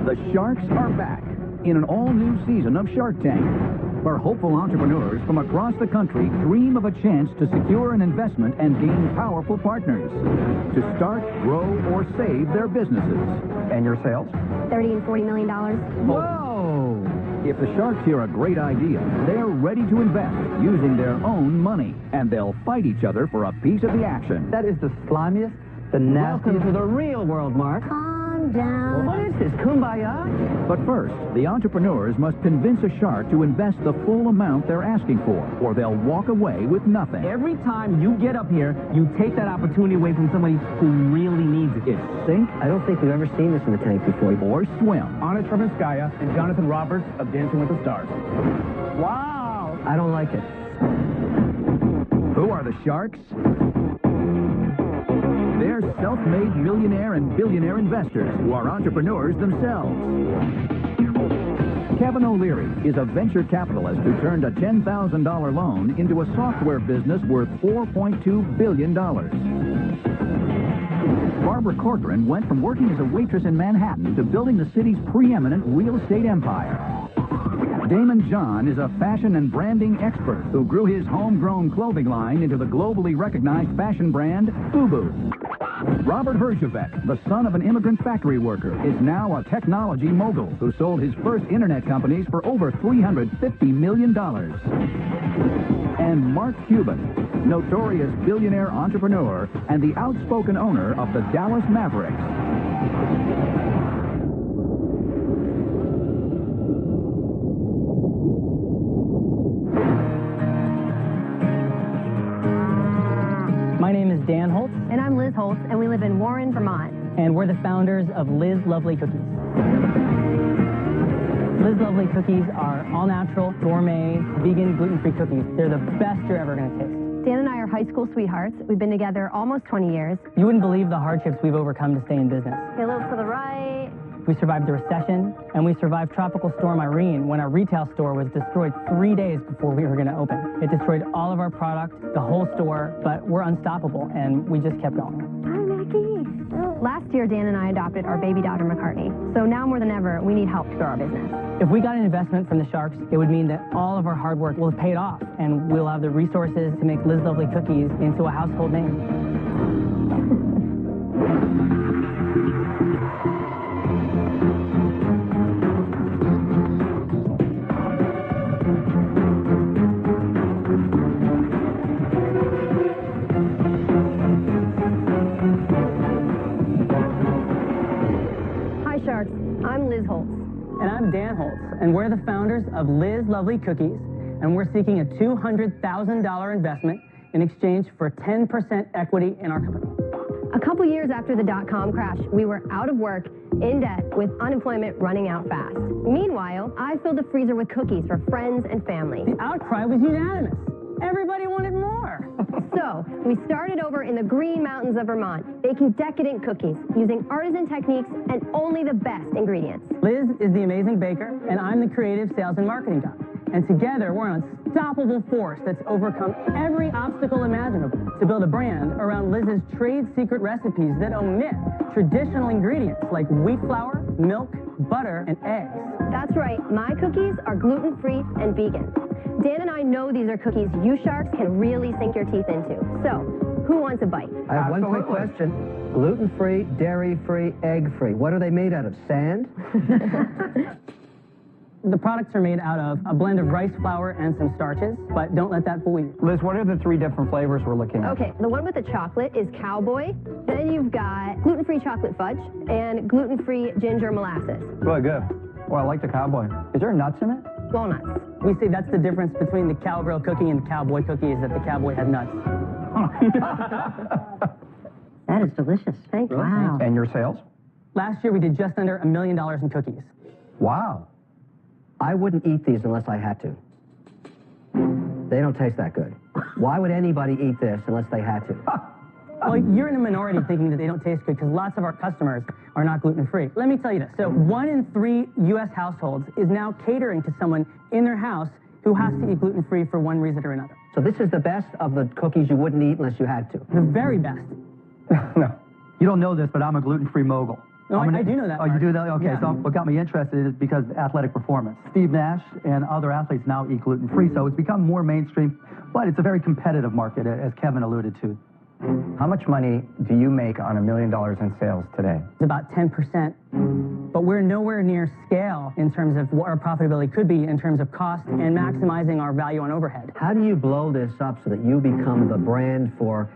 The Sharks are back in an all-new season of Shark Tank, where hopeful entrepreneurs from across the country dream of a chance to secure an investment and gain powerful partners to start, grow, or save their businesses. And your sales? $30 and $40 million. Whoa! If the Sharks hear a great idea, they're ready to invest using their own money, and they'll fight each other for a piece of the action. That is the slimiest, the nastiest... Welcome to the real world, Mark. Calm down. What is this, kumbaya? But first, the entrepreneurs must convince a shark to invest the full amount they're asking for, or they'll walk away with nothing. Every time you get up here, you take that opportunity away from somebody who really needs it. It's sink I don't think we've ever seen this in the tank before. or swim. Anna Trevinskaya and Jonathan Roberts of Dancing with the Stars. Wow! I don't like it. Who are the Sharks? They're self-made millionaire and billionaire investors who are entrepreneurs themselves. Kevin O'Leary is a venture capitalist who turned a $10,000 loan into a software business worth $4.2 billion. Barbara Corcoran went from working as a waitress in Manhattan to building the city's preeminent real estate empire. Damon John is a fashion and branding expert who grew his homegrown clothing line into the globally recognized fashion brand FUBU. Robert Herjavec, the son of an immigrant factory worker, is now a technology mogul who sold his first internet companies for over $350 million. And Mark Cuban, notorious billionaire entrepreneur and the outspoken owner of the Dallas Mavericks. My name is Dan Holtz, And I'm Liz Holtz, and we live in Warren, Vermont. and we're the founders of Liz Lovely Cookies. Liz Lovely Cookies are all-natural, gourmet, vegan, gluten-free cookies. They're the best you're ever going to taste. Dan and I are high school sweethearts. We've been together almost 20 years. You wouldn't believe the hardships we've overcome to stay in business. Okay, a little to the right. We survived the recession, and we survived Tropical Storm Irene when our retail store was destroyed 3 days before we were going to open. It destroyed all of our product, the whole store, but we're unstoppable, and we just kept going. Hi, Mackie. Last year, Dan and I adopted our baby daughter, McCartney. So now more than ever, we need help to grow our business. If we got an investment from the Sharks, it would mean that all of our hard work will have paid off, and we'll have the resources to make Liz Lovely Cookies into a household name. Hi, Sharks. I'm Liz Holtz. And I'm Dan Holtz, and we're the founders of Liz Lovely Cookies, and we're seeking a $200,000 investment in exchange for 10% equity in our company. A couple years after the dot-com crash, we were out of work, in debt, with unemployment running out fast. Meanwhile, I filled the freezer with cookies for friends and family. The outcry was unanimous. Everybody wanted more. So, we started over in the Green Mountains of Vermont, baking decadent cookies, using artisan techniques and only the best ingredients. Liz is the amazing baker, and I'm the creative sales and marketing guy. And together, we're an unstoppable force that's overcome every obstacle imaginable to build a brand around Liz's trade secret recipes that omit traditional ingredients like wheat flour, milk, butter, and eggs. That's right, my cookies are gluten-free and vegan. Dan and I know these are cookies you Sharks can really sink your teeth into. So, who wants a bite? I have one quick question. Gluten-free, dairy-free, egg-free. What are they made out of? Sand? The products are made out of a blend of rice flour and some starches, but don't let that fool you. Liz, what are the 3 different flavors we're looking at? Okay, the one with the chocolate is cowboy. Then you've got gluten-free chocolate fudge and gluten-free ginger molasses. Really good. Well, I like the cowboy. Is there nuts in it? Walnuts. We say that's the difference between the cowgirl cookie and the cowboy cookie is that the cowboy has nuts. That is delicious. Thank you. Wow. And your sales? Last year, we did just under $1 million in cookies. Wow. I wouldn't eat these unless I had to. They don't taste that good. Why would anybody eat this unless they had to? Well, you're in a minority thinking that they don't taste good because lots of our customers are not gluten-free. Let me tell you this. So 1 in 3 U.S. households is now catering to someone in their house who has to eat gluten-free for one reason or another. So this is the best of the cookies you wouldn't eat unless you had to. The very best. No. You don't know this, but I'm a gluten-free mogul. No, I do know that. Oh, you do know? Okay, Yeah. so what got me interested is because of athletic performance. Steve Nash and other athletes now eat gluten-free, so it's become more mainstream, but it's a very competitive market, as Kevin alluded to. How much money do you make on $1 million in sales today? It's about 10%, but we're nowhere near scale in terms of what our profitability could be in terms of cost and maximizing our value on overhead. How do you blow this up so that you become the brand for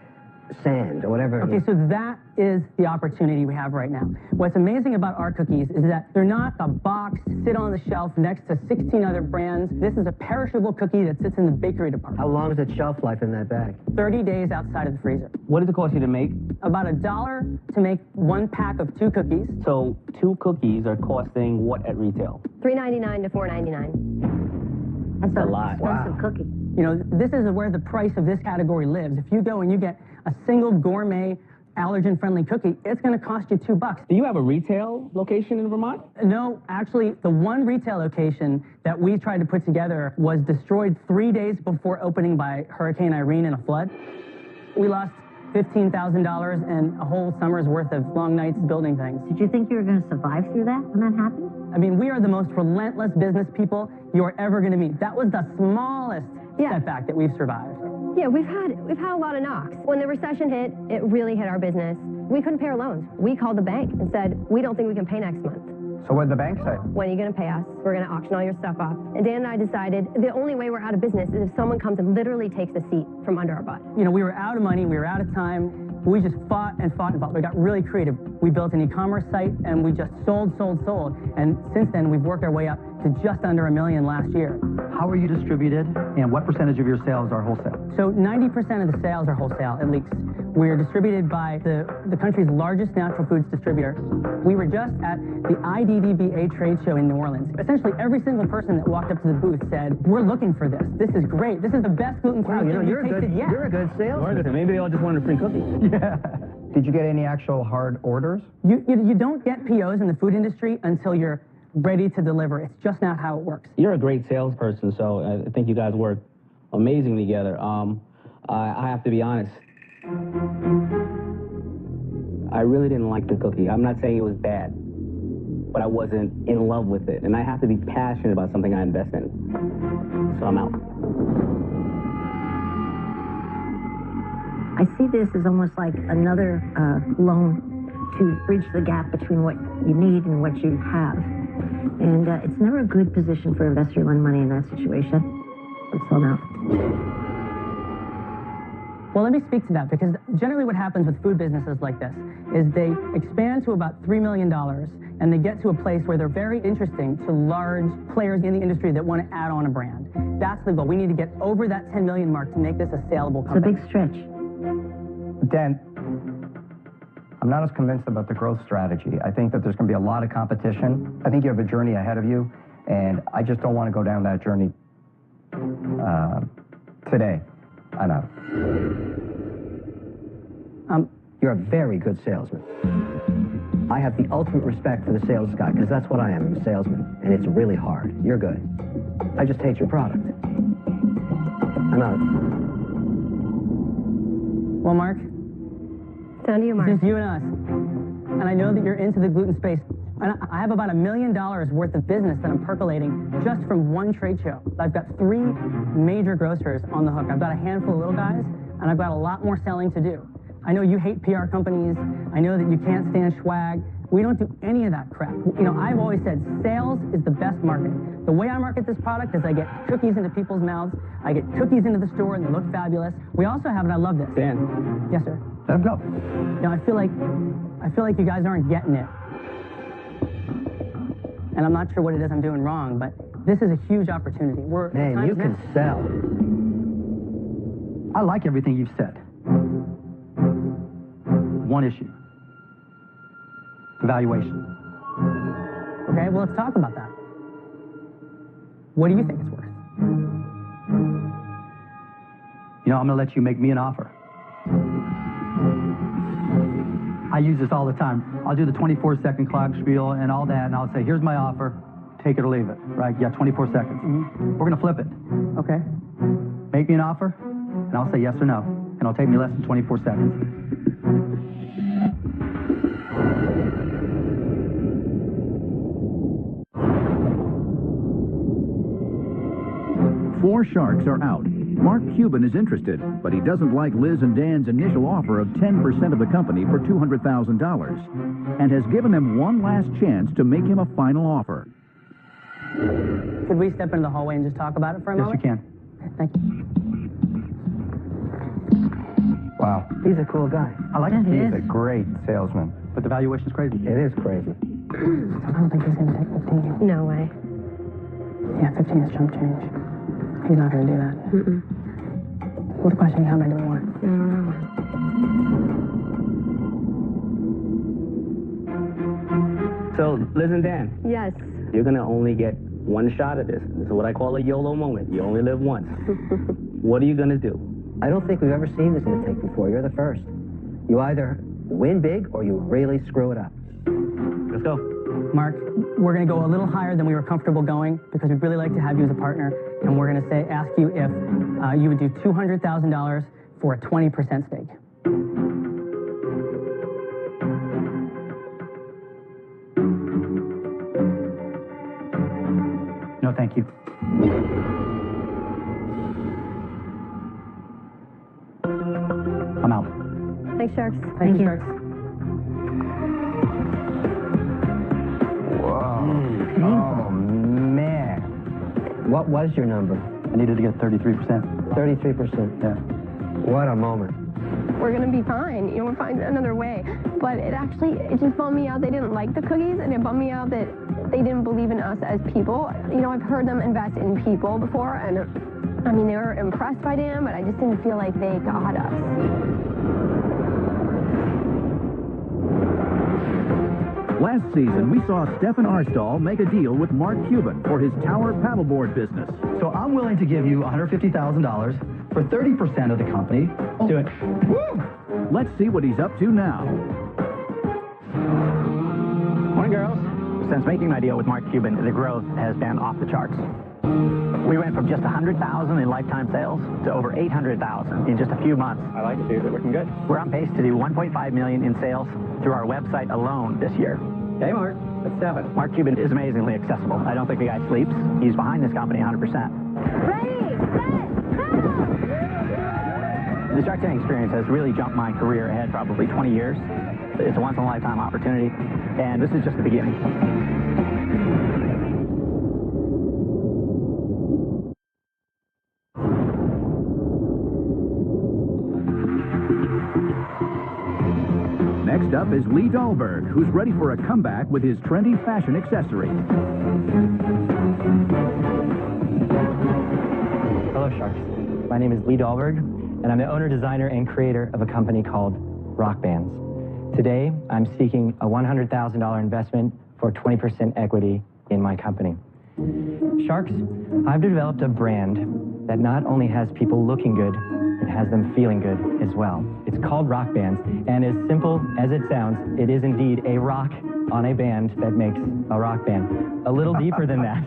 sand or whatever? Okay, so that is the opportunity we have right now. What's amazing about our cookies is that they're not a box, sit on the shelf next to 16 other brands. This is a perishable cookie that sits in the bakery department. How long is its shelf life in that bag? 30 days outside of the freezer. What does it cost you to make? About $1 to make one pack of 2 cookies. So 2 cookies are costing what at retail? $3.99 to $4.99. That's a lot. Expensive cookie. You know, this is where the price of this category lives. If you go and you get a single gourmet allergen-friendly cookie, it's going to cost you $2. Do you have a retail location in Vermont? No, actually, the one retail location that we tried to put together was destroyed 3 days before opening by Hurricane Irene in a flood. We lost $15,000 and a whole summer's worth of long nights building things. Did you think you were going to survive through that when that happened? I mean, we are the most relentless business people you are ever going to meet. That was the smallest setback that we've survived. Yeah, we've had a lot of knocks. When the recession hit, it really hit our business. We couldn't pay our loans. We called the bank and said, we don't think we can pay next month. So what did the bank say? When are you going to pay us? We're going to auction all your stuff off. And Dan and I decided the only way we're out of business is if someone comes and literally takes the seat from under our butt. You know, we were out of money, we were out of time. We just fought and fought and fought. We got really creative. We built an e-commerce site and we just sold. And since then, we've worked our way up to just under $1 million last year. How are you distributed, and what percentage of your sales are wholesale? So 90% of the sales are wholesale, at least. We're distributed by the country's largest natural foods distributor. We were just at the IDDBA trade show in New Orleans. Essentially, every single person that walked up to the booth said, we're looking for this. This is great. This is the best gluten-free thing we've tasted yet. You're a good salesman. Maybe they all just wanted a free cookie. Yeah. Did you get any actual hard orders? You don't get POs in the food industry until you're ready to deliver. It's just not how it works. You're a great salesperson, so I think you guys work amazing together. I have to be honest. I really didn't like the cookie. I'm not saying it was bad, but I wasn't in love with it. And I have to be passionate about something I invest in. So I'm out. I see this as almost like another loan to bridge the gap between what you need and what you have. And it's never a good position for an investor to lend money in that situation. So now. Well, let me speak to that, because generally what happens with food businesses like this is they expand to about $3 million, and they get to a place where they're very interesting to large players in the industry that want to add on a brand. That's the goal. We need to get over that 10 million mark to make this a saleable company. It's a big stretch. Dan, I'm not as convinced about the growth strategy. I think that there's going to be a lot of competition. I think you have a journey ahead of you, and I just don't want to go down that journey today. I'm out. You're a very good salesman. I have the ultimate respect for the sales guy, because that's what I am. I'm a salesman, and it's really hard. You're good. I just hate your product. I'm out. Well, Mark, It's down to you, Mark. it's just you and us. And I know that you're into the gluten space. And I have about $1 million worth of business that I'm percolating just from one trade show. I've got 3 major grocers on the hook. I've got a handful of little guys, and I've got a lot more selling to do. I know you hate PR companies. I know that you can't stand swag. We don't do any of that crap. You know, I've always said sales is the best market. The way I market this product is I get cookies into people's mouths. I get cookies into the store, and they look fabulous. We also have, and I love this. Dan. Yes, sir. Let him go. Now, I feel like you guys aren't getting it. And I'm not sure what it is I'm doing wrong, but this is a huge opportunity. Man, you can sell. I like everything you've said. One issue. Valuation. Okay, well, let's talk about that. What do you think it's worth? You know, I'm going to let you make me an offer. I use this all the time. I'll do the 24-second clock spiel and all that, and I'll say, here's my offer. Take it or leave it, right? You got 24 seconds. Mm-hmm. We're going to flip it. Okay. Make me an offer, and I'll say yes or no. And it'll take me less than 24 seconds. 4 sharks are out. Mark Cuban is interested, but he doesn't like Liz and Dan's initial offer of 10% of the company for $200,000 and has given them one last chance to make him a final offer. Could we step into the hallway and just talk about it for a moment? Yes, you can. Thank you. Wow. He's a cool guy. I like him. He's a great salesman. But the valuation is crazy. It is crazy. I don't think he's going to take 15. No way. Yeah, 15 is chump change. He's not going to do that. What a question, how many do we want? I don't know. So, Liz and Dan, Yes. you're going to only get one shot at this. This is what I call a YOLO moment. You only live once. What are you going to do? I don't think we've ever seen this in the take before. You're the first. You either win big or you really screw it up. Let's go. Mark, we're going to go a little higher than we were comfortable going because we'd really like to have you as a partner, and we're going to ask you if you would do $200,000 for a 20% stake. No, thank you. I'm out. Thanks, Sharks. Thank you, Sharks. Oh, man. What was your number? I needed to get 33%. 33%. Yeah. What a moment. We're gonna be fine. You know, we'll find another way. But it just bummed me out they didn't like the cookies, and it bummed me out that they didn't believe in us as people. You know, I've heard them invest in people before, and I mean, they were impressed by Dan, but I just didn't feel like they got us. Last season, we saw Stefan Arstall make a deal with Mark Cuban for his tower paddleboard business. So I'm willing to give you $150,000 for 30% of the company. Do it. Woo! Let's see what he's up to now. Morning, girls. Since making my deal with Mark Cuban, the growth has been off the charts. We went from just 100,000 in lifetime sales to over 800,000 in just a few months. I like it, dude. They're looking good. We're on pace to do 1.5 million in sales through our website alone this year. Hey, Mark. That's 7. Mark Cuban is amazingly accessible. I don't think the guy sleeps. He's behind this company 100%. Ready, set, go! The Shark Tank experience has really jumped my career ahead probably 20 years. It's a once-in-a-lifetime opportunity, and this is just the beginning. Next up is Lee Dahlberg, who's ready for a comeback with his trendy fashion accessory. Hello, Sharks. My name is Lee Dahlberg, and I'm the owner, designer, and creator of a company called Rock Bands. Today, I'm seeking a $100,000 investment for 20% equity in my company. Sharks, I've developed a brand that not only has people looking good, it has them feeling good as well. It's called Rock Bands, and as simple as it sounds, it is indeed a rock on a band that makes a rock band. A little deeper than that,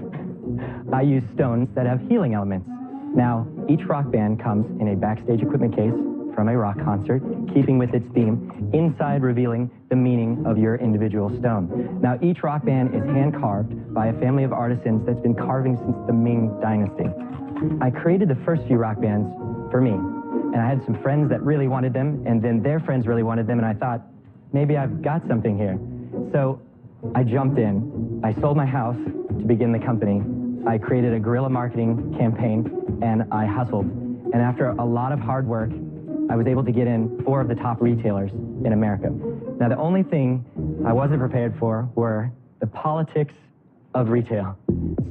I use stones that have healing elements. Now, each rock band comes in a backstage equipment case from a rock concert, keeping with its theme, inside revealing the meaning of your individual stone. Now, each rock band is hand-carved by a family of artisans that's been carving since the Ming Dynasty. I created the first few rock bands for me, and I had some friends that really wanted them, and then their friends really wanted them, and I thought, maybe I've got something here. So I jumped in, I sold my house to begin the company, I created a guerrilla marketing campaign, and I hustled. And after a lot of hard work, I was able to get in 4 of the top retailers in America. Now, the only thing I wasn't prepared for were the politics of retail.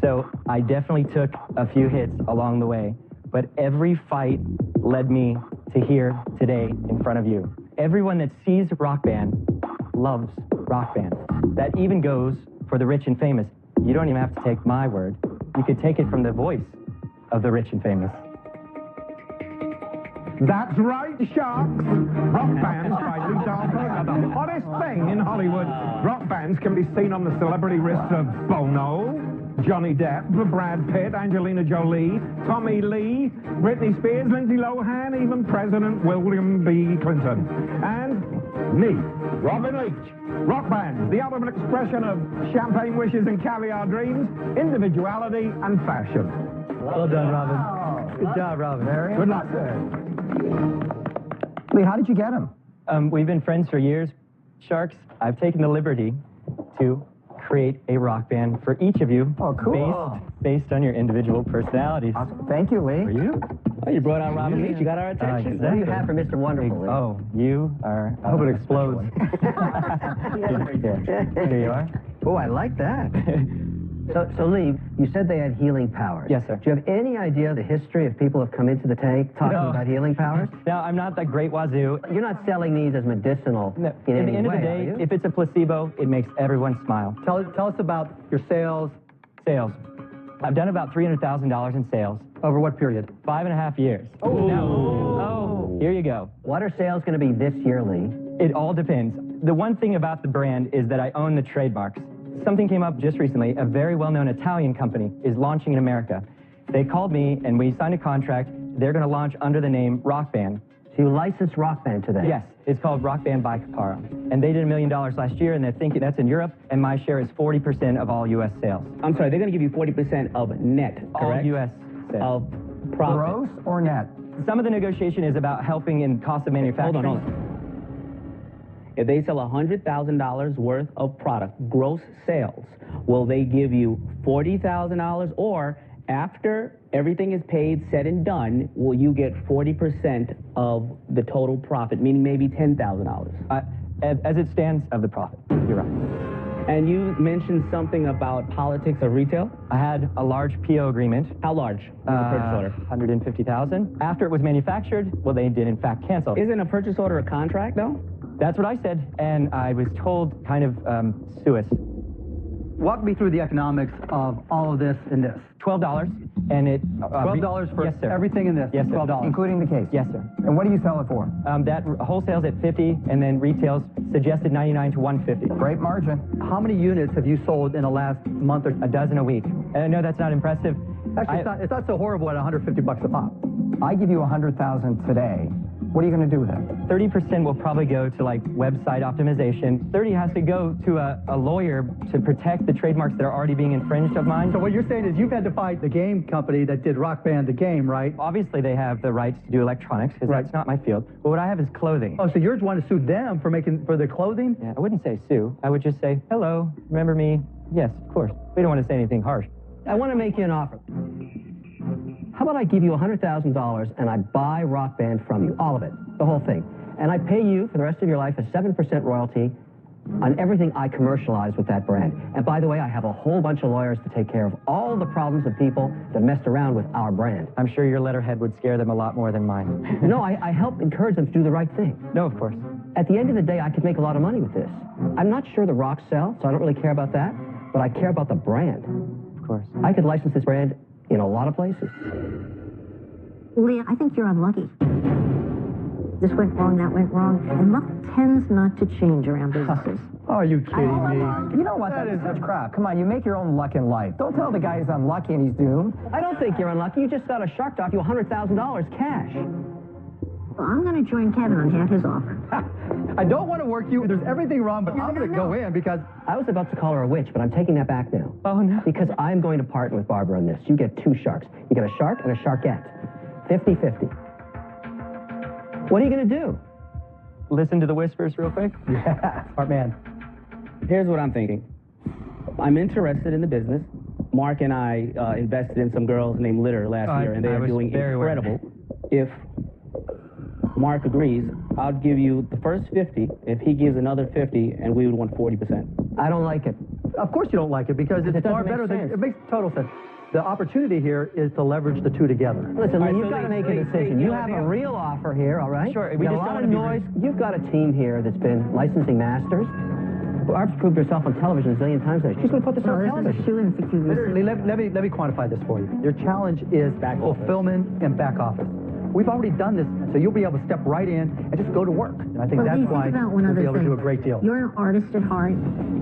So I definitely took a few hits along the way, but every fight led me to here today in front of you. Everyone that sees Rock Band loves Rock Band. That even goes for the rich and famous. You don't even have to take my word. You could take it from the voice of the rich and famous. That's right, Sharks. Rock Bands by Lee Dahlberg are the hottest thing in Hollywood. Rock bands can be seen on the celebrity wrists of Bono, Johnny Depp, Brad Pitt, Angelina Jolie, Tommy Lee, Britney Spears, Lindsay Lohan, even President William B. Clinton. And me, Robin Leach. Rock Bands, the ultimate expression of champagne wishes and caviar dreams, individuality and fashion. Well done, Robin. Good job, Robin. Good luck. Lee, how did you get him? We've been friends for years. Sharks, I've taken the liberty to create a rock band for each of you. Oh, cool. Based on your individual personalities. Thank you, Lee. For you? Oh, you brought out Robin Leach. You got our attention. What do you have for Mr. Wonderful, Lee? Oh, you are... I hope it explodes. Here you are. Oh, I like that. So, Lee, you said they had healing powers. Yes, sir. Do you have any idea the history of people who have come into the tank talking about healing powers? Now, I'm not that great wazoo. You're not selling these as medicinal No. in At any the end way, of the are day, you? if it's a placebo, it makes everyone smile. Tell us about your sales. Sales. I've done about $300,000 in sales. Over what period? 5.5 years. Oh, here you go. What are sales going to be this year, Lee? It all depends. The one thing about the brand is that I own the trademarks. Something came up just recently. A very well-known Italian company is launching in America. They called me and we signed a contract. They're going to launch under the name Rock Band. So you licensed Rock Band to them? Yes, it's called Rock Band by Caparo. And they did $1 million last year, and they're thinking that's in Europe, and my share is 40% of all U.S. sales. I'm sorry, they're going to give you 40% of net, correct? All U.S. sales. Of profit. Gross or net? Some of the negotiation is about helping in cost of manufacturing. Hold on. If they sell $100,000 worth of product, gross sales, will they give you $40,000, or after everything is paid, said and done, will you get 40% of the total profit, meaning maybe $10,000? As it stands, of the profit. You're right. And you mentioned something about politics of retail? I had a large PO agreement. How large was the purchase order? $150,000. After it was manufactured, well, they did in fact cancel. Isn't a purchase order a contract, though? That's what I said, and I was told kind of sue us. Walk me through the economics of all of this and this. $12, and it... $12 for yes, sir. everything in this? Yes, sir. $12. Including the case? Yes, sir. And what do you sell it for? That wholesales at $50, and then retails suggested $99 to $150. Great margin. How many units have you sold in the last month or... A dozen a week. And I know that's not impressive. Actually, it's not so horrible at $150 a pop. I give you $100,000 today. What are you going to do with it? 30% will probably go to like website optimization. 30 has to go to a lawyer to protect the trademarks that are already being infringed of mine. So what you're saying is you've had to fight the game company that did Rock Band the game, right? Obviously they have the rights to do electronics because that's not my field. But what I have is clothing. Oh, so you're wanting to sue them for the clothing? Yeah, I wouldn't say sue. I would just say, hello, remember me? Yes, of course. We don't want to say anything harsh. I want to make you an offer. How about I give you $100,000 and I buy Rock Band from you, all of it, the whole thing, and I pay you for the rest of your life a 7% royalty on everything I commercialize with that brand. And by the way, I have a whole bunch of lawyers to take care of all the problems of people that messed around with our brand. I'm sure your letterhead would scare them a lot more than mine. No, I help encourage them to do the right thing. No, of course. At the end of the day, I could make a lot of money with this. I'm not sure the rocks sell, so I don't really care about that, but I care about the brand. Of course. I could license this brand in a lot of places. Leah, I think you're unlucky. This went wrong, that went wrong, and luck tends not to change around businesses. Oh, are you kidding me? You know what? That is such crap. Come on, you make your own luck in life. Don't tell the guy he's unlucky and he's doomed. I don't think you're unlucky. You just got a shark to offer you $100,000 cash. Well, I'm going to join Kevin on half his offer. I don't want to work you. There's everything wrong, but I'm going to go in because... I was about to call her a witch, but I'm taking that back now. Oh, no. Because I'm going to partner with Barbara on this. You get two sharks. You get a shark and a sharkette. 50-50. What are you going to do? Listen to the whispers real quick? Yeah, smart man. Here's what I'm thinking. I'm interested in the business. Mark and I invested in some girls named Litter last year, and they are doing incredible. If Mark agrees, I'll give you the first 50 if he gives another 50, and we would want 40%. I don't like it. Of course you don't like it because it's far better than... It makes total sense. The opportunity here is to leverage the two together. Listen, Lee, you've got to make a decision. You have a real offer here, all right? Sure. We got a lot of noise. You've got a team here that's been licensing masters. Barb's proved herself on television a zillion times today. She's going to put this on television. This is a shoe-in for QVC. Literally, let me quantify this for you. Your challenge is fulfillment and back office. We've already done this, so you'll be able to step right in and just go to work. And I think that's why you'll be able to do a great deal. You're an artist at heart.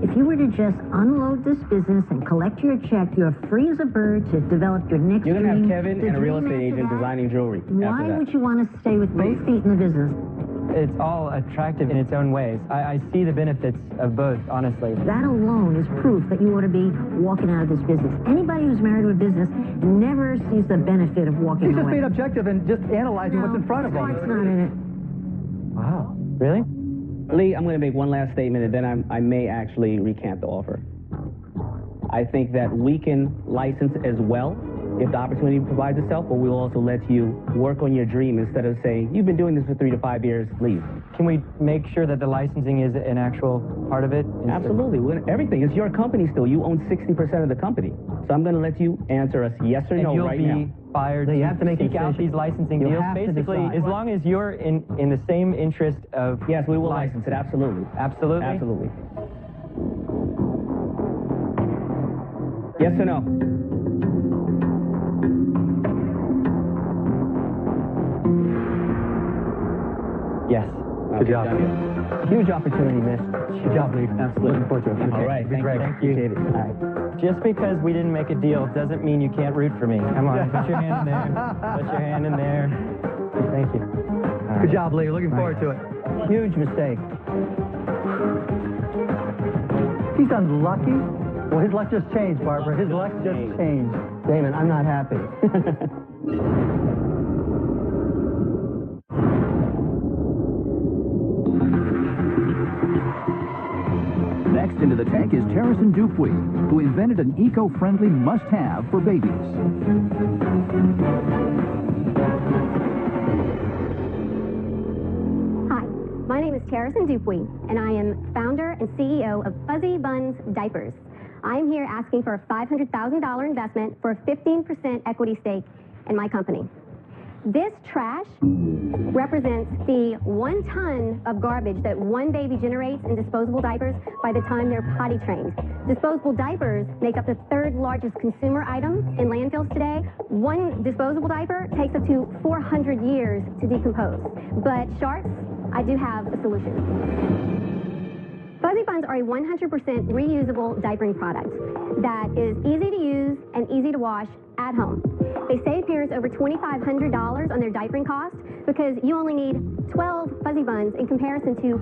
If you were to just unload this business and collect your check, you're free as a bird to develop your next You're going to have dream, Kevin and a real estate agent designing jewelry. Why would you want to stay with both feet in the business? it's all attractive in its own ways. I see the benefits of both, honestly. That alone is proof that you ought to be walking out of this business. Anybody who's married to a business never sees the benefit of walking He's just away. being objective and just analyzing what's in front of him. It's not in it. Wow. Really? Lee, I'm going to make one last statement, and then I may actually recant the offer. I think that we can license as well if the opportunity provides itself, but we'll also let you work on your dream instead of saying, you've been doing this for 3 to 5 years, leave. Can we make sure that the licensing is an actual part of it? Absolutely. Everything. It's your company still. You own 60% of the company. So I'm going to let you answer us yes or no right now. And you'll be fired you have to make seek out these licensing deals, basically, as long as you're in the same interest of... Yes, we will license it. Absolutely. Absolutely? Absolutely. Yes or no? Yes. Good job. Huge opportunity missed. Good job, Lee. Absolutely. Looking forward to it. All right. Thank you. All right. Just because we didn't make a deal doesn't mean you can't root for me. Come on, put your hand in there. Put your hand in there. Thank you. All right. Good job, Lee. Looking forward to it. Huge mistake. He's unlucky. Well, his luck just changed, Barbara. His luck just changed. Damon, I'm not happy. Next into the tank is Terracin Dupuy, who invented an eco-friendly must-have for babies. Hi, my name is Terracin Dupuy, and I am founder and CEO of Fuzzy Buns Diapers. I am here asking for a $500,000 investment for a 15% equity stake in my company. This trash represents the 1 ton of garbage that one baby generates in disposable diapers by the time they're potty trained. Disposable diapers make up the 3rd largest consumer item in landfills today. One disposable diaper takes up to 400 years to decompose. But sharks, I do have a solution. Fuzzy Buns are a 100% reusable diapering product that is easy to use and easy to wash at home. They save parents over $2,500 on their diapering costs because you only need 12 Fuzzy Buns in comparison to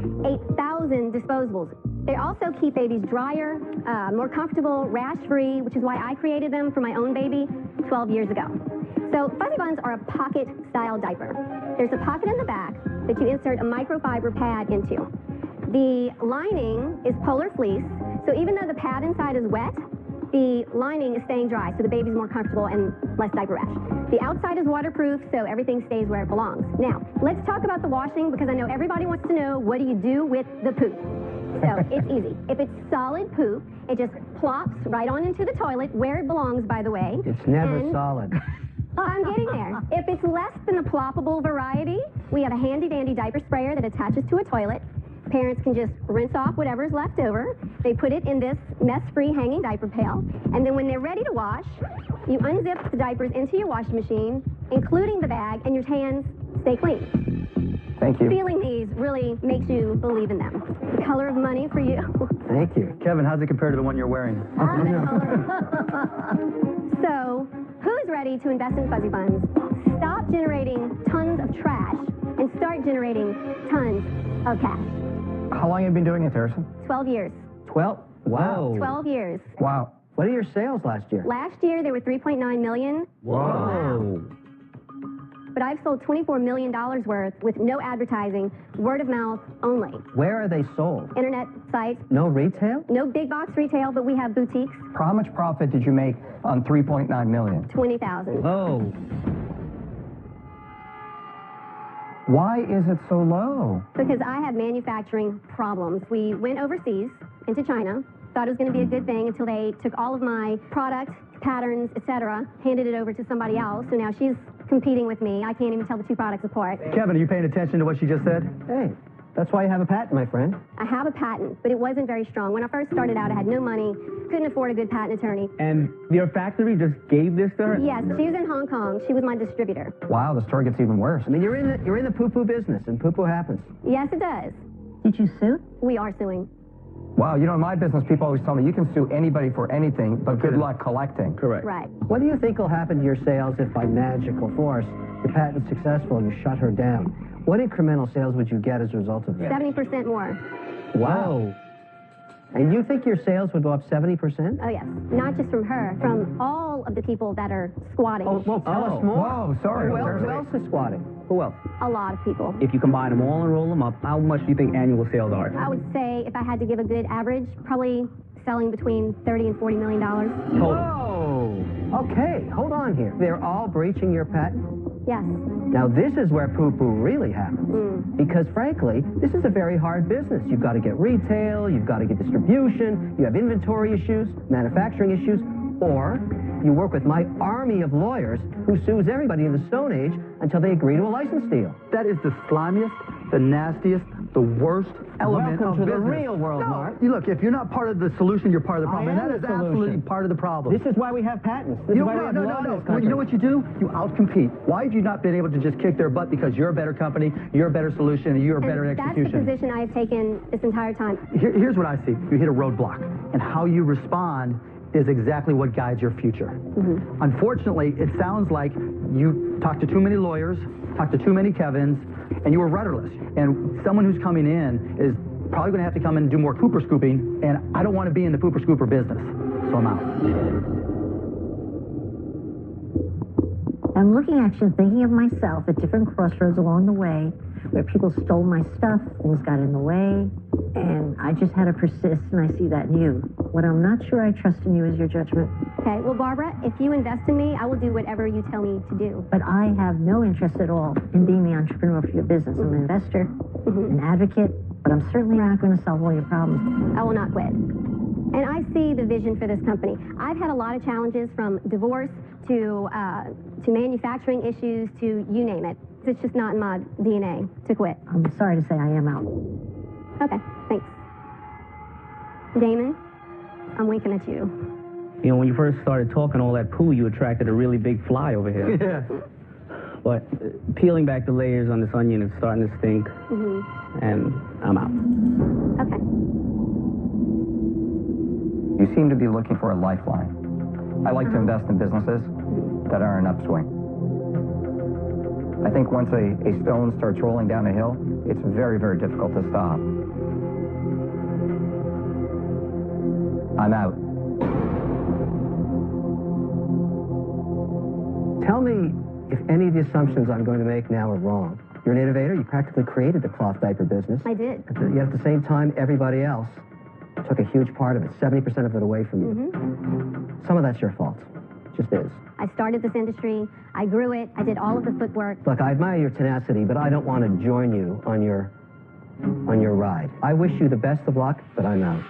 8,000 disposables. They also keep babies drier, more comfortable, rash-free, which is why I created them for my own baby 12 years ago. So Fuzzy Buns are a pocket-style diaper. There's a pocket in the back that you insert a microfiber pad into. The lining is polar fleece, so even though the pad inside is wet, the lining is staying dry, so the baby's more comfortable and less diaper rash. The outside is waterproof, so everything stays where it belongs. Now, let's talk about the washing, because I know everybody wants to know, what do you do with the poop? So it's easy. If it's solid poop, it just plops right on into the toilet, where it belongs, by the way. It's never solid. I'm getting there. If it's less than the ploppable variety, we have a handy-dandy diaper sprayer that attaches to a toilet. Parents can just rinse off whatever's left over. They put it in this mess-free hanging diaper pail, and then when they're ready to wash, you unzip the diapers into your washing machine, including the bag, and your hands stay clean. Thank you. Feeling these really makes you believe in them. The color of money for you. Thank you. Kevin, how's it compare to the one you're wearing? So, who's ready to invest in Fuzzy Buns? Stop generating tons of trash and start generating tons of cash. How long have you been doing it, Terracin? 12 years. 12? Wow. 12 years. Wow. What are your sales last year? Last year, they were $3.9 million. Whoa. But I've sold $24 million worth with no advertising, word of mouth only. Where are they sold? Internet sites. No retail? No big box retail, but we have boutiques. How much profit did you make on $3.9 million? 20,000. Oh. Why is it so low? Because I have manufacturing problems. We went overseas into China, thought it was going to be a good thing until they took all of my product, patterns, etc., handed it over to somebody else. So now she's competing with me. I can't even tell the two products apart. Kevin, are you paying attention to what she just said? Hey, that's why you have a patent, my friend. I have a patent, but it wasn't very strong. When I first started out, I had no money, couldn't afford a good patent attorney. And your factory just gave this to her? Yes, she was in Hong Kong. She was my distributor. Wow, the story gets even worse. I mean, you're in the poo-poo business, and poo-poo happens. Yes, it does. Did you sue? We are suing. Wow, you know, in my business, people always tell me you can sue anybody for anything, but good luck collecting. Correct. Right. What do you think will happen to your sales if by magical force your patent's successful and you shut her down? What incremental sales would you get as a result of that? 70% more. Wow. And you think your sales would go up 70%? Oh, yes. Not just from her, from all of the people that are squatting. Oh, well, tell us more. Whoa, sorry. Who else is squatting? Who else? A lot of people. If you combine them all and roll them up, how much do you think annual sales are? I would say if I had to give a good average, probably selling between $30 and $40 million. Total. Whoa. Okay, hold on here. They're all breaching your patent? Yes. Now, this is where poo-poo really happens. Because, frankly, this is a very hard business. You've got to get retail, you've got to get distribution, you have inventory issues, manufacturing issues, or you work with my army of lawyers who sues everybody in the Stone Age until they agree to a license deal. That is the slimiest, the nastiest, the worst element Welcome of to the business. real world, Mark. Look, if you're not part of the solution, you're part of the problem. And I am that is the solution. absolutely part of the problem. This is why we have patents. This is why we have law in this country. You know what you do? You outcompete. Why have you not been able to just kick their butt because you're a better company, you're a better solution, and you're a better execution? That's the position I have taken this entire time. Here's what I see. You hit a roadblock, and how you respond is exactly what guides your future. Unfortunately, it sounds like you talked to too many lawyers, talked to too many Kevins, and you were rudderless. And someone who's coming in is probably going to have to come in and do more pooper scooping, and I don't want to be in the pooper scooper business, so I'm out. I'm looking at you, thinking of myself at different crossroads along the way, where people stole my stuff, things got in the way, and I just had to persist, and I see that in you. What I'm not sure I trust in you is your judgment. Okay, well, Barbara, if you invest in me, I will do whatever you tell me to do. But I have no interest at all in being the entrepreneur for your business. I'm an investor, an advocate, but I'm certainly not going to solve all your problems. I will not quit. And I see the vision for this company. I've had a lot of challenges, from divorce to manufacturing issues to you name it. It's just not in my DNA to quit. I'm sorry to say I am out. Okay, thanks. Damon, I'm winking at you. You know, when you first started talking all that poo, you attracted a really big fly over here. Yeah. But peeling back the layers on this onion is starting to stink, and I'm out. Okay. You seem to be looking for a lifeline. I like to invest in businesses that are in upswing. I think once a stone starts rolling down a hill, it's very, very difficult to stop. I'm out. Tell me if any of the assumptions I'm going to make now are wrong. You're an innovator. You practically created the cloth diaper business. I did. Yet at the same time, everybody else took a huge part of it, 70% of it away from you. Some of that's your fault. It just is. I started this industry. I grew it. I did all of the footwork. Look, I admire your tenacity, but I don't want to join you on your ride. I wish you the best of luck, but I'm out.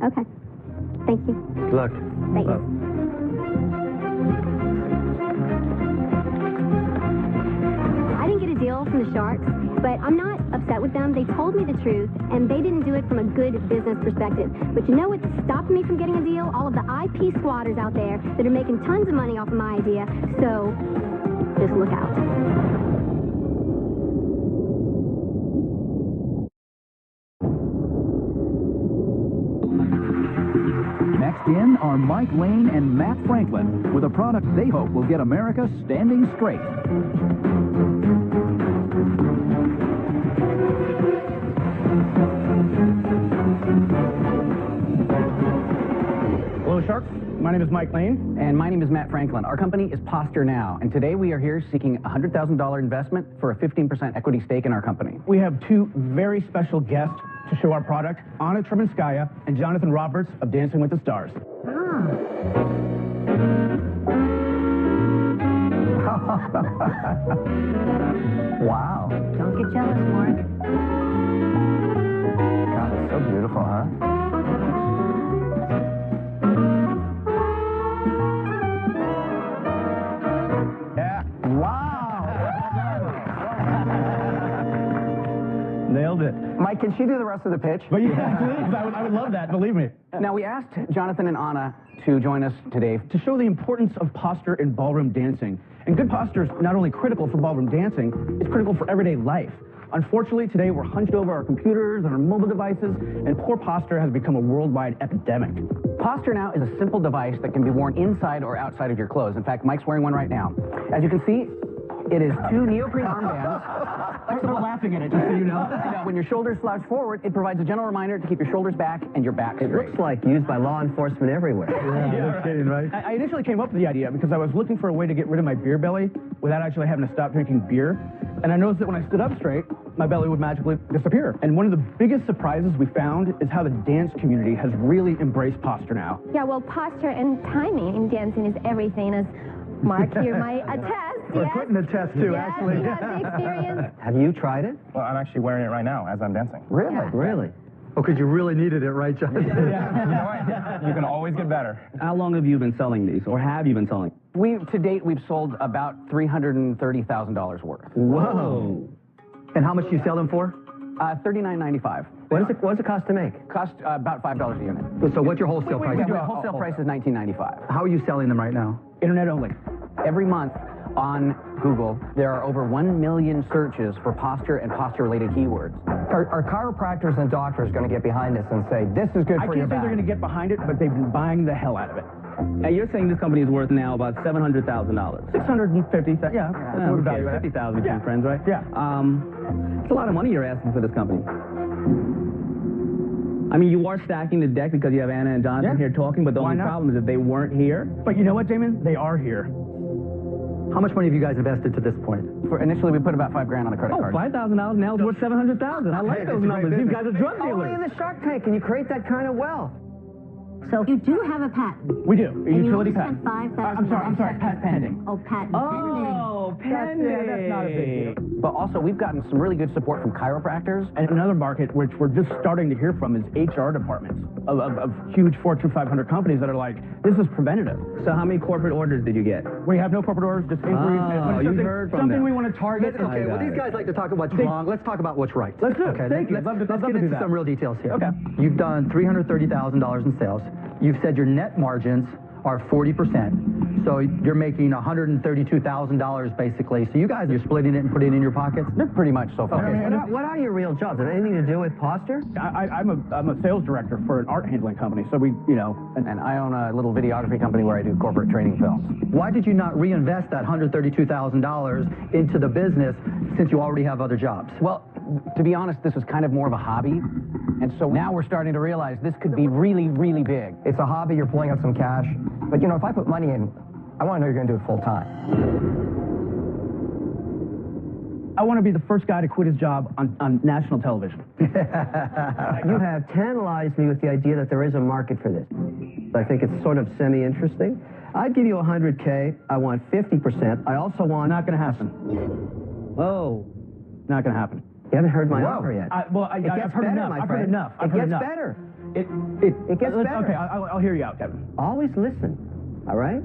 Okay. Thank you. Good luck. Thanks. I didn't get a deal from the Sharks, but I'm not upset with them. They told me the truth, and they didn't do it from a good business perspective. But you know what stopped me from getting a deal? All of the IP squatters out there that are making tons of money off of my idea. So just look out. Next in are Mike Lane and Matt Franklin with a product they hope will get America standing straight. Hello, Sharks. My name is Mike Lane. And my name is Matt Franklin. Our company is Posture Now, and today we are here seeking a $100,000 investment for a 15% equity stake in our company. We have two very special guests to show our product, Anna Trebinskaya and Jonathan Roberts of Dancing with the Stars. Wow. Don't get jealous, Mark. God, it's so beautiful, huh? Yeah. Wow. Nailed it. Mike, can she do the rest of the pitch? But yeah, please. I would love that, believe me. Now, we asked Jonathan and Anna to join us today. To show the importance of posture in ballroom dancing. And good posture is not only critical for ballroom dancing, it's critical for everyday life. Unfortunately, today we're hunched over our computers and our mobile devices, and poor posture has become a worldwide epidemic. Posture Now is a simple device that can be worn inside or outside of your clothes. In fact, Mike's wearing one right now. As you can see, it is 2 neoprene armbands. Thanks for laughing at it, just so you know. When your shoulders slouch forward, it provides a gentle reminder to keep your shoulders back and your back straight. It looks like used by law enforcement everywhere. No kidding, right? I initially came up with the idea because I was looking for a way to get rid of my beer belly without actually having to stop drinking beer. And I noticed that when I stood up straight, my belly would magically disappear. And one of the biggest surprises we found is how the dance community has really embraced Posture Now. Yeah, well, posture and timing in dancing is everything, as Mark here might attest. We're Yes. putting a test, too, Yes, actually. he has the experience. Have you tried it? Well, I'm actually wearing it right now as I'm dancing. Really? Yeah. Really? Oh, because you really needed it, right, John? You know what? You can always get better. How long have you been selling these, or have you been selling? To date, we've sold about $330,000 worth. Whoa. And how much do you sell them for? $39.95. What does it cost to make? Cost about $5 a unit. So what's your wholesale price? The wholesale price is $19.95. How are you selling them right now? Internet only. Every month on Google, there are over 1 million searches for posture and posture-related keywords. Are chiropractors and doctors going to get behind this and say, this is good I for can't your say they're back? going to get behind it, but they've been buying the hell out of it. And you're saying this company is worth now about $700,000. 650, yeah. That's what we value it. 50,000 between friends, right? Yeah. It's a lot of money you're asking for this company. I mean, you are stacking the deck because you have Anna and Jonathan here talking, but the only problem is that they weren't here. But you know what, Damon? They are here. How much money have you guys invested to this point? Initially, we put about $5,000 on a credit card. $5,000 now is worth $700,000. I like those numbers. You guys are drug dealers. Only in the Shark Tank can you create that kind of wealth. So you do have a patent. We do. A And utility you only patent. spent $5,000. I'm sorry, patent pending. Oh, patent Oh, pending. That's not a big deal. But also, we've gotten some really good support from chiropractors. And another market, which we're just starting to hear from, is HR departments of huge Fortune 500 companies that are like, this is preventative. So how many corporate orders did you get? We have no corporate orders, just inquiries. Oh, you heard from something them. we want to target. Okay, well, these guys like to talk about what's wrong. Let's talk about what's right. Let's do it. Okay, Thank you. Let's I'd love to get do into that. some real details here. Okay. You've done $330,000 in sales. You've said your net margins are 40%. So you're making $132,000 basically. So you guys are splitting it and putting it in your pockets? Pretty much so far. Okay. What are your real jobs? Have anything to do with posture? I'm a sales director for an art handling company. So we, And I own a little videography company where I do corporate training films. Why did you not reinvest that $132,000 into the business since you already have other jobs? Well, to be honest, this is kind of more of a hobby. And so now we're starting to realize this could be really, really big. It's a hobby, you're pulling out some cash. But, if I put money in, I want to know you're going to do it full time. I want to be the first guy to quit his job on national television. You have tantalized me with the idea that there is a market for this. I think it's sort of semi-interesting. I'd give you $100K. I want 50%. I also want... Not going to happen. Oh. Not going to happen. You haven't heard my offer yet. I've heard better, enough. my I've heard friend. enough. It gets better. It gets better. Okay, I'll hear you out, Kevin. Always listen, all right?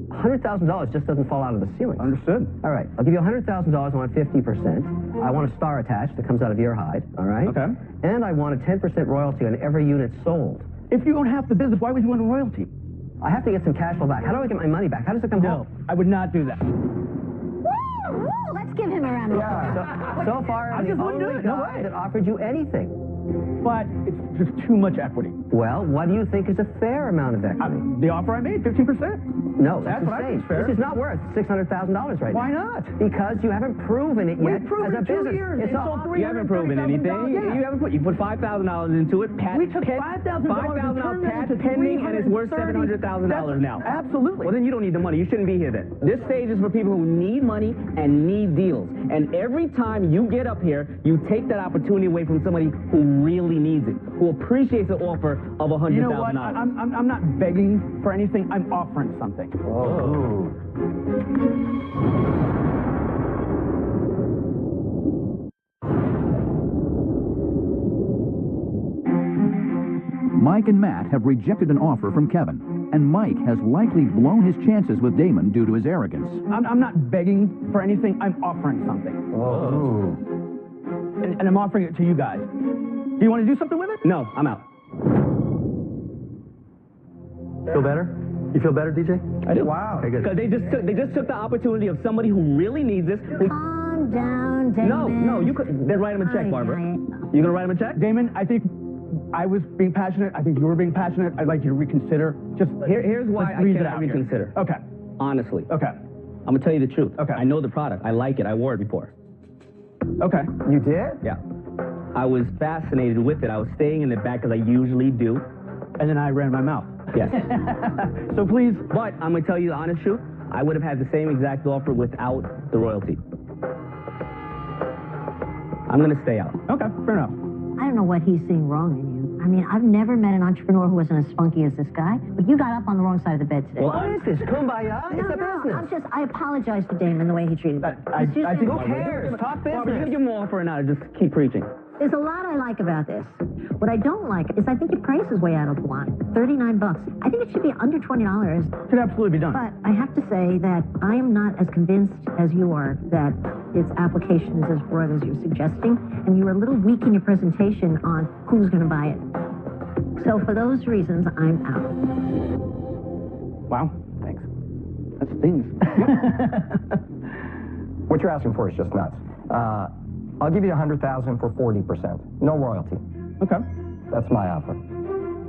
$100,000 just doesn't fall out of the ceiling. Understood. All right, I'll give you $100,000. I want 50%. I want a star attached that comes out of your hide, all right? Okay. And I want a 10% royalty on every unit sold. If you own half the business, why would you want a royalty? I have to get some cash flow back. How do I get my money back? How does it come home? I would not do that. Woo! Let's give him a round of applause. So far, I I'm the just wouldn't do only it. No guy way. that offered you anything. But it's just too much equity. Well, what do you think is a fair amount of equity? The offer I made, 15%. No, That's that's what I insane. think is fair. This is not worth $600,000 right now. Why not? Because you haven't proven it yet We've proven as a it 2 business. years. It's It's sold all You haven't proven anything. Yeah. You put $5,000 into it. We took $5,000 patent pending, and it's worth $700,000 now. Absolutely. Well, then you don't need the money. You shouldn't be here then. This stage is for people who need money and need deals. And every time you get up here, you take that opportunity away from somebody who really needs it, who appreciates the offer of $100,000. You know what? I'm not begging for anything. I'm offering something. Oh. Mike and Matt have rejected an offer from Kevin, and Mike has likely blown his chances with Damon due to his arrogance. I'm not begging for anything. I'm offering something. Oh. And I'm offering it to you guys. Do you want to do something with it? No, I'm out. Feel better? You feel better, DJ? I do. Wow. Okay, good. Because they just took the opportunity of somebody who really needs this. Calm down, Damon. No, you could. Then write him a check, Barbara. You gonna write him a check? Damon, I think I was being passionate. I think you were being passionate. I'd like you to reconsider. Just Here's why I cannot reconsider. Okay. Honestly. Okay. I'm gonna tell you the truth. Okay. I know the product. I like it. I wore it before. Okay. You did? Yeah. I was fascinated with it. I was staying in the back because I usually do. And then I ran my mouth. Yes. So please. But I'm gonna tell you the honest truth. I would have had the same exact offer without the royalty. I'm gonna stay out. Okay, fair enough. I don't know what he's seeing wrong in you. I mean, I've never met an entrepreneur who wasn't as spunky as this guy, but you got up on the wrong side of the bed today. Well, what is this? Kumbaya? It's a business. I apologize to Damon the way he treated me. I think who cares? Talk business. You're gonna give him an offer or not, or just keep preaching? There's a lot I like about this. What I don't like is I think your price is way out of line. $39. I think it should be under $20. Could absolutely be done. But I have to say that I am not as convinced as you are that its application is as broad as you're suggesting, and you were a little weak in your presentation on who's going to buy it. So for those reasons, I'm out. Wow, thanks. That stings. What you're asking for is just nuts. I'll give you $100,000 for 40%. No royalty. Okay. That's my offer.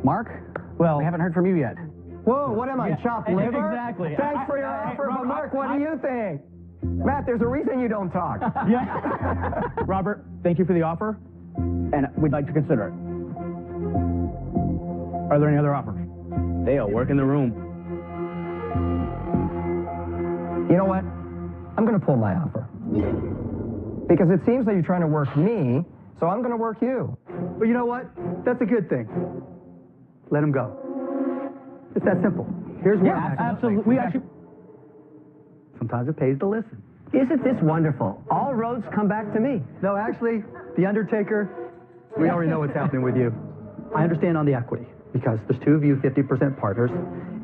Mark? Well, we haven't heard from you yet. Whoa, what am I, chopped liver? Exactly. Thanks for your offer, but Mark, what do you think? Matt, there's a reason you don't talk. Yeah. Robert, thank you for the offer, and we'd like to consider it. Are there any other offers? They are working the room. You know what? I'm going to pull my offer. Because it seems that you're trying to work me, so I'm going to work you. But you know what? That's a good thing. Let him go. It's that simple. Here's what absolutely. We actually. Sometimes it pays to listen. Isn't this wonderful? All roads come back to me. No, actually, the Undertaker, we already know what's happening with you. I understand on the equity, because there's two of you 50% partners,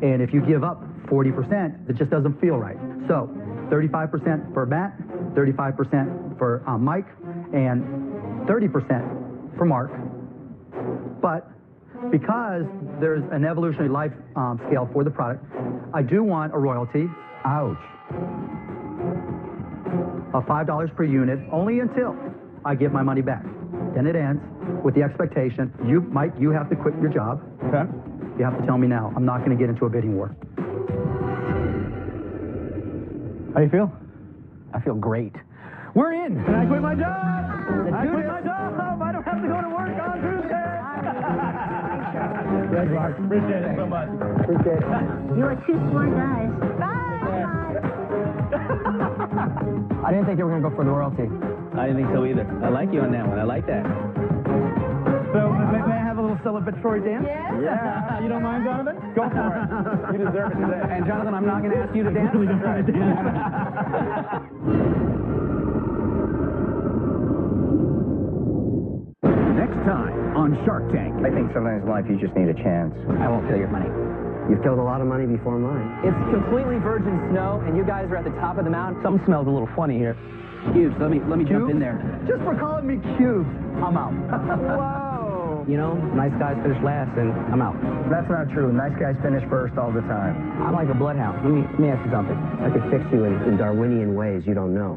and if you give up 40%, it just doesn't feel right. So, 35% for Matt, 35% for Mike, and 30% for Mark. But because there's an evolutionary life scale for the product, I do want a royalty. Ouch. Of $5 per unit, only until I get my money back. Then it ends with the expectation, Mike, you have to quit your job. Okay. You have to tell me now. I'm not going to get into a bidding war. How do you feel? I feel great. We're in. Can I quit my job? I quit my job. I don't have to go to work on Tuesday. Good, Mark. Appreciate it so much. Appreciate it. You are two smart guys. Bye. I didn't think you were going to go for the royalty. I didn't think so either. I like you on that one. I like that. So, may I have a little celebratory dance? Yeah. You don't mind, Jonathan? Go for it. You deserve it today. And Jonathan, I'm not going to ask you to dance. Really don't want to dance. Next time on Shark Tank. I think sometimes in life you just need a chance. I won't kill your money. You've killed a lot of money before mine. It's completely virgin snow, and you guys are at the top of the mountain. Something smells a little funny here. Cubes, let me jump in there. Just for calling me cube, I'm out. Whoa! You know, nice guys finish last, and I'm out. That's not true. Nice guys finish first all the time. I'm like a bloodhound. Let me ask you something. I could fix you in Darwinian ways you don't know.